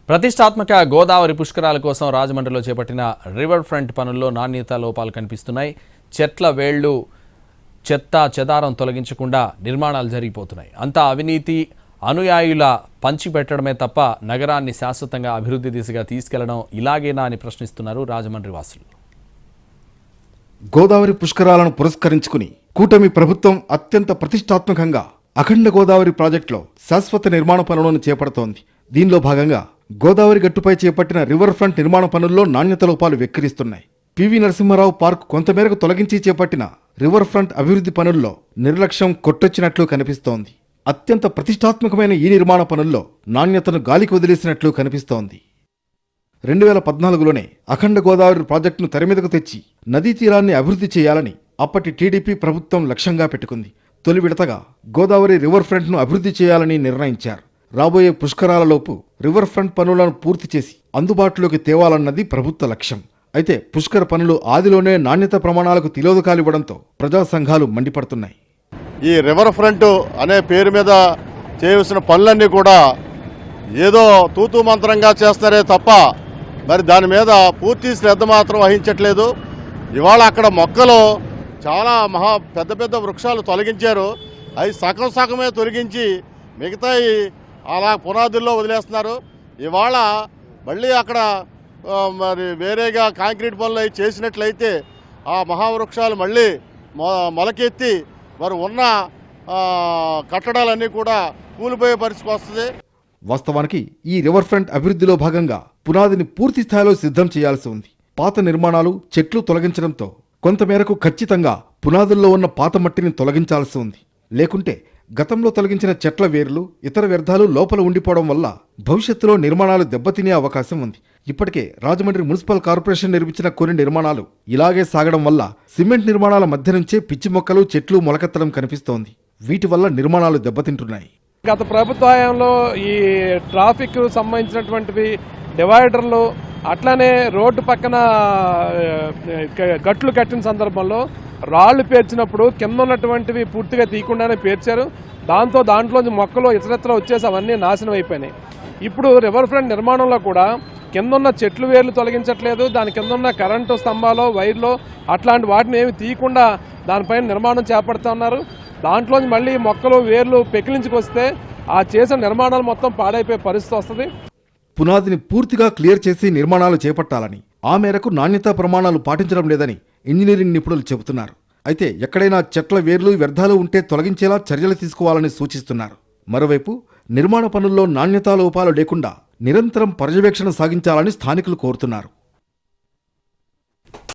ప్రతిష్టాత్మక గోదావరి పుష్కరాల కోసం రాజమండ్రిలో చేపట్టిన రివర్ ఫ్రంట్ పనుల్లో నాణ్యత లోపాలు కనిపిస్తున్నాయి. చెట్ల వేళ్లు, చెత్త చెదారం తొలగించకుండా నిర్మాణాలు జరిగిపోతున్నాయి. అంతా అవినీతి అనుయాయుల పంచిపెట్టడమే తప్ప నగరాన్ని శాశ్వతంగా అభివృద్ధి దిశగా తీసుకెళ్లడం ఇలాగేనా అని ప్రశ్నిస్తున్నారు రాజమండ్రి వాసులు. గోదావరి పుష్కరాలను పురస్కరించుకుని కూటమి ప్రభుత్వం అత్యంత ప్రతిష్టాత్మకంగా అఖండ గోదావరి ప్రాజెక్టులో శాశ్వత నిర్మాణ పనులను చేపడుతోంది. దీనిలో భాగంగా గోదావరి గట్టుపై చేపట్టిన రివర్ ఫ్రంట్ నిర్మాణ పనుల్లో నాణ్యత లోపాలు వెక్కిరిస్తున్నాయి. పివి నరసింహారావు పార్క్ కొంతమేరకు తొలగించి చేపట్టిన రివర్ ఫ్రంట్ అభివృద్ధి పనుల్లో నిర్లక్ష్యం కొట్టొచ్చినట్లు కనిపిస్తోంది. అత్యంత ప్రతిష్టాత్మకమైన ఈ నిర్మాణ పనుల్లో నాణ్యతను గాలికి వదిలేసినట్లు కనిపిస్తోంది. 2014లోనే అఖండ గోదావరి ప్రాజెక్టును తెరమీదకు తెచ్చి నదీ తీరాన్ని అభివృద్ధి చేయాలని అప్పటి టీడీపీ ప్రభుత్వం లక్ష్యంగా పెట్టుకుంది. తొలి విడతగా గోదావరి రివర్ ఫ్రంట్ను అభివృద్ధి చేయాలని నిర్ణయించారు. రాబోయే పుష్కరాలలోపు రివర్ ఫ్రంట్ పనులను పూర్తి చేసి అందుబాటులోకి తేవాలన్నది ప్రభుత్వ లక్ష్యం. అయితే పుష్కర పనులు ఆదిలోనే నాణ్యత ప్రమాణాలకు తిలోదకాలివ్వడంతో ప్రజా సంఘాలు మండిపడుతున్నాయి. ఈ రివర్ ఫ్రంట్ అనే పేరు మీద చేయవలసిన పనులన్నీ కూడా ఏదో తూతూ మంత్రంగా చేస్తారే తప్ప మరి దాని మీద పూర్తి శ్రద్ధ మాత్రం వహించట్లేదు. ఇవాళ అక్కడ మొక్కలు చాలా పెద్ద పెద్ద వృక్షాలు తొలగించారు. అవి సగమే తొలగించి మిగతాయి అలా పునాదుల్లో వదిలేస్తున్నారు. ఇవాళ మళ్ళీ అక్కడ మరి వేరేగా కాంక్రీట్ పనులు అవి చేసినట్లయితే ఆ మహావృక్షాలు మళ్ళీ మొలకెత్తి మరి ఉన్న కట్టడాలన్నీ కూడా కూలిపోయే పరిస్థితి వస్తుంది. వాస్తవానికి ఈ రివర్ ఫ్రంట్ అభివృద్ధిలో భాగంగా పునాదిని పూర్తి స్థాయిలో సిద్ధం చేయాల్సి ఉంది. పాత నిర్మాణాలు, చెట్లు తొలగించడంతో కొంతమేరకు ఖచ్చితంగా పునాదుల్లో ఉన్న పాత మట్టిని తొలగించాల్సి ఉంది. లేకుంటే గతంలో తొలగించిన చెట్ల వేర్లు, ఇతర వ్యర్థాలు లోపల ఉండిపోవడం వల్ల భవిష్యత్తులో నిర్మాణాలు దెబ్బతినే అవకాశం ఉంది. ఇప్పటికే రాజమండ్రి మున్సిపల్ కార్పొరేషన్ నిర్మించిన కొన్ని నిర్మాణాలు ఇలాగే సాగడం వల్ల సిమెంట్ నిర్మాణాల మధ్య నుంచే పిచ్చి మొక్కలు, చెట్లు మొలకెత్తడం కనిపిస్తోంది. వీటి వల్ల నిర్మాణాలు దెబ్బతింటున్నాయి. గత ప్రభుత్వ హయాంలో ఈ ట్రాఫిక్ సంబంధించినటువంటివి, డివైడర్లు, అట్లానే రోడ్డు పక్కన గట్లు కట్టిన సందర్భంలో రాళ్లు పేర్చినప్పుడు కింద ఉన్నటువంటివి పూర్తిగా తీయకుండానే పేర్చారు. దాంట్లోంచి మొక్కలు ఇతరత్ర వచ్చేసి అవన్నీ నాశనం అయిపోయినాయి. ఇప్పుడు రివర్ ఫ్రంట్ నిర్మాణంలో కూడా కింద ఉన్న చెట్లు వేర్లు తొలగించట్లేదు. దాని కింద ఉన్న కరెంటు స్తంభాలు, వైర్లు అట్లాంటి వాటిని ఏమి తీయకుండా దానిపైన నిర్మాణం చేపడుతున్నారు. దాంట్లోంచి మళ్ళీ మొక్కలు, వేర్లు పెకిలించుకొస్తే ఆ చేసిన నిర్మాణాలు మొత్తం పాడైపోయే పరిస్థితి వస్తుంది. పునాదిని పూర్తిగా క్లియర్ చేసి నిర్మాణాలు చేపట్టాలని, ఆ మేరకు నాణ్యతా ప్రమాణాలు పాటించడం లేదని ఇంజనీరింగ్ నిపుణులు చెబుతున్నారు. అయితే ఎక్కడైనా చెట్ల వేర్లు, వ్యర్థాలు ఉంటే తొలగించేలా చర్యలు తీసుకోవాలని సూచిస్తున్నారు. మరోవైపు నిర్మాణ పనుల్లో నాణ్యతా లోపాలు లేకుండా నిరంతరం పర్యవేక్షణ సాగించాలని స్థానికులు కోరుతున్నారు.